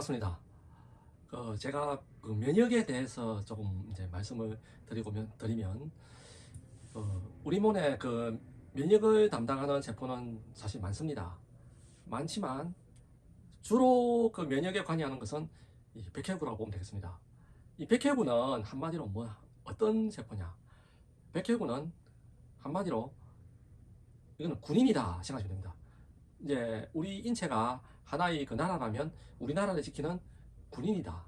반갑습니다. 제가 면역에 대해서 조금 이제 말씀을 드리면, 우리 몸의 면역을 담당하는 세포는 사실 많습니다. 많지만 주로 면역에 관여하는 것은 이 백혈구라고 보면 되겠습니다. 이 백혈구는 한마디로 어떤 세포냐? 백혈구는 한마디로 이거는 군인이다 생각하시면 됩니다. 이제 우리 인체가 하나의 나라라면 우리나라를 지키는 군인이다.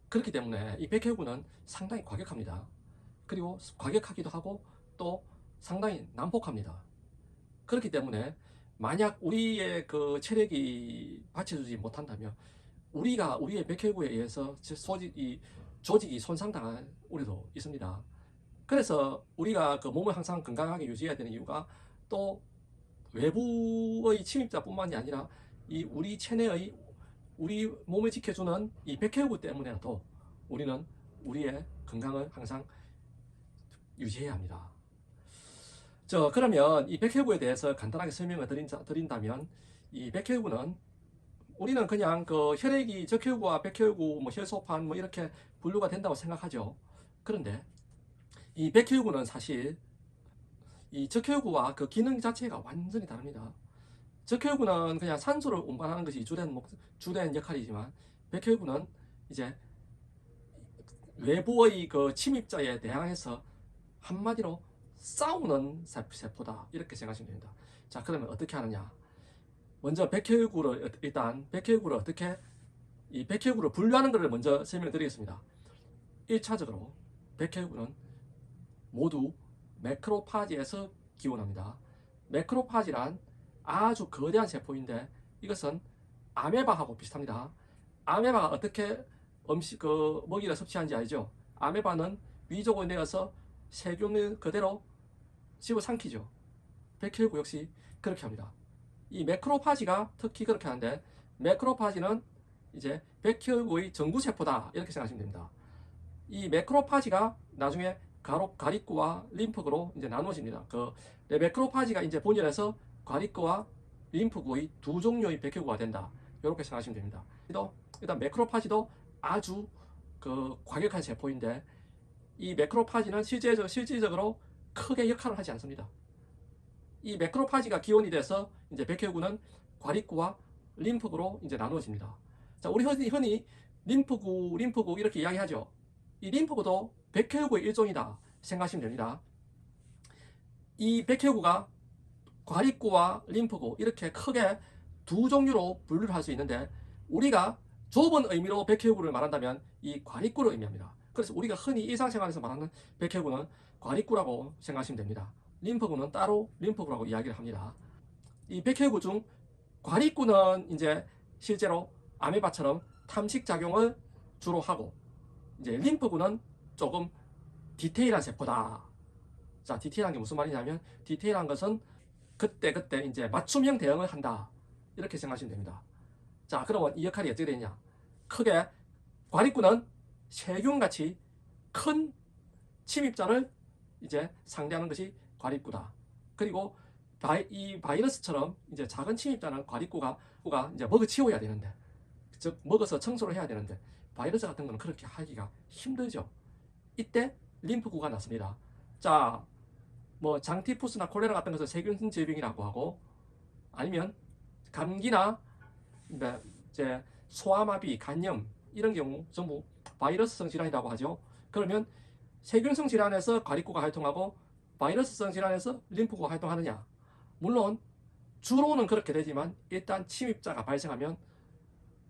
그렇기 때문에 이 백혈구는 상당히 과격합니다. 그리고 과격하기도 하고 또 상당히 난폭합니다. 그렇기 때문에 만약 우리의 체력이 받쳐주지 못한다면 우리의 백혈구에 의해서 조직이 손상당할 우려도 있습니다. 그래서 우리가 몸을 항상 건강하게 유지해야 되는 이유가 또 외부의 침입자뿐만이 아니라 우리 체내의 우리 몸을 지켜주는 이 백혈구 때문에라도 우리는 우리의 건강을 항상 유지해야 합니다. 그러면 이 백혈구에 대해서 간단하게 설명을 드린다면 이 백혈구는 우리는 그냥 혈액이 적혈구와 백혈구, 혈소판 이렇게 분류가 된다고 생각하죠. 그런데 이 백혈구는 사실 이 적혈구와 기능 자체가 완전히 다릅니다. 적혈구는 그냥 산소를 운반하는 것이 주된 역할이지만 백혈구는 이제 외부의 침입자에 대항해서 한마디로 싸우는 세포다 이렇게 생각하시면 됩니다. 자, 그러면 어떻게 하느냐? 먼저 백혈구를 어떻게 이 백혈구를 분류하는 것을 먼저 설명드리겠습니다. 1차적으로 백혈구는 모두 매크로파지에서 기원합니다. 매크로파지란 아주 거대한 세포인데 이것은 아메바하고 비슷합니다. 아메바가 어떻게 먹이를 섭취하는지 알죠? 아메바는 위족을 내어서 세균을 그대로 집어삼키죠. 백혈구 역시 그렇게 합니다. 이 매크로파지가 특히 그렇게 하는데 매크로파지는 이제 백혈구의 정구세포다 이렇게 생각하시면 됩니다. 이 매크로파지가 나중에 과립구와 림프구로 이제 나누어집니다. 매크로파지가 이제 본연에서 과립구와 림프구의 두 종류의 백혈구가 된다. 이렇게 생각하시면 됩니다. 일단 매크로파지도 아주 과격한 세포인데 이 매크로파지는 실질적으로 크게 역할을 하지 않습니다. 이 매크로파지가 기원이 돼서 이제 백혈구는 과립구와 림프구로 이제 나누어집니다. 자, 우리 흔히 림프구 이렇게 이야기하죠. 이 림프구도 백혈구의 일종이다 생각하시면 됩니다. 이 백혈구가 과립구와 림프구 이렇게 크게 두 종류로 분류를 할 수 있는데 우리가 좁은 의미로 백혈구를 말한다면 이 과립구를 의미합니다. 그래서 우리가 흔히 일상생활에서 말하는 백혈구는 과립구라고 생각하시면 됩니다. 림프구는 따로 림프구라고 이야기를 합니다. 이 백혈구 중 과립구는 이제 실제로 아메바처럼 탐식작용을 주로 하고 이제 림프구는 조금 디테일한 세포다. 자, 디테일한 게 무슨 말이냐면 디테일한 것은 그때 이제 맞춤형 대응을 한다. 이렇게 생각하시면 됩니다. 자, 그러면 이 역할이 어떻게 되냐? 크게 과립구는 세균같이 큰 침입자를 이제 상대하는 것이 과립구다. 그리고 이 바이러스처럼 이제 작은 침입자는 과립구가 이제 먹어치워야 되는데, 즉 먹어서 청소를 해야 되는데 바이러스 같은 거는 그렇게 하기가 힘들죠. 이때 림프구가 났습니다. 자, 장티푸스나 콜레라 같은 것은 세균 질병이라고 하고 아니면 감기나 이제 소아마비, 간염 이런 경우 전부 바이러스성 질환이라고 하죠. 그러면 세균성 질환에서 과립구가 활동하고 바이러스성 질환에서 림프구가 활동하느냐? 물론 주로는 그렇게 되지만 일단 침입자가 발생하면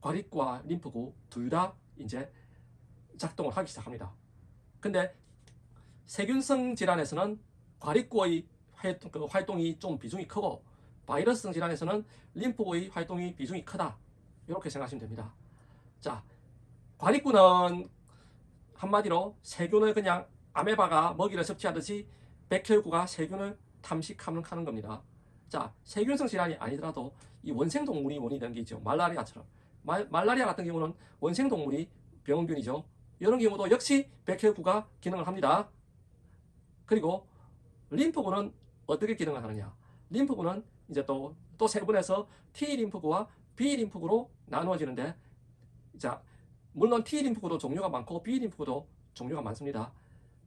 과립구와 림프구 둘 다 이제 작동을 하기 시작합니다. 근데 세균성 질환에서는 과립구의 활동이 좀 비중이 크고 바이러스성 질환에서는 림프구의 활동이 비중이 크다. 이렇게 생각하시면 됩니다. 자, 과립구는 한마디로 세균을 그냥 아메바가 먹이를 섭취하듯이 백혈구가 세균을 탐식하는 겁니다. 자, 세균성 질환이 아니더라도 이 원생동물이 원인이 되는 게 있죠. 말라리아처럼. 말라리아 같은 경우는 원생동물이 병원균이죠. 이런 경우도 역시 백혈구가 기능을 합니다. 그리고 림프구는 어떻게 기능을 하느냐? 림프구는 이제 또 세분해서 T 림프구와 B 림프구로 나누어지는데 자, 물론 T 림프구도 종류가 많고 B 림프구도 종류가 많습니다.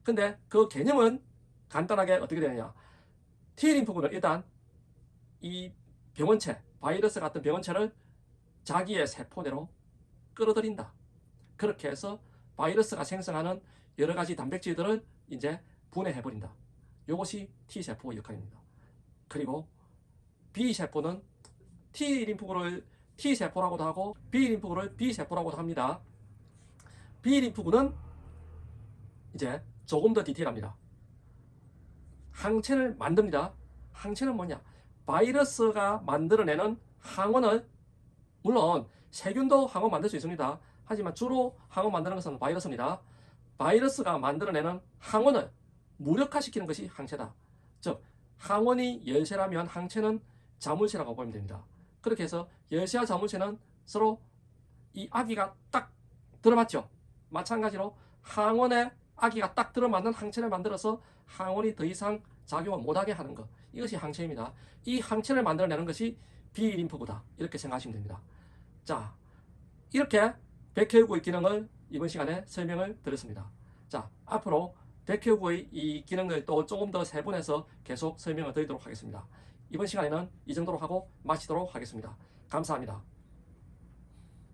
근데 그 개념은 간단하게 어떻게 되느냐. T 림프구는 일단 이 병원체, 바이러스 같은 병원체를 자기의 세포대로 끌어들인다. 그렇게 해서 바이러스가 생성하는 여러 가지 단백질들을 이제 분해해버린다. 이것이 T세포 역할입니다. 그리고 B세포는 T 림프구를 T세포라고도 하고 B 림프구를 B세포라고도 합니다. B 림프구는 이제 조금 더 디테일합니다. 항체를 만듭니다. 항체는 뭐냐? 바이러스가 만들어내는 항원을, 물론 세균도 항원 만들 수 있습니다. 하지만 주로 항원 만드는 것은 바이러스입니다. 바이러스가 만들어내는 항원을 무력화시키는 것이 항체다. 즉 항원이 열쇠라면 항체는 자물쇠라고 보면 됩니다. 그렇게 해서 열쇠와 자물쇠는 서로 이 아기가 딱 들어맞죠. 마찬가지로 항원에 아기가 딱 들어맞는 항체를 만들어서 항원이 더 이상 작용을 못하게 하는 것, 이것이 항체입니다. 이 항체를 만들어내는 것이 B림프구다, 이렇게 생각하시면 됩니다. 자, 이렇게 백혈구의 기능을 이번 시간에 설명을 드렸습니다. 자, 앞으로 백혈구의 이 기능을 또 조금 더 세분해서 계속 설명을 드리도록 하겠습니다. 이번 시간에는 이 정도로 하고 마치도록 하겠습니다. 감사합니다.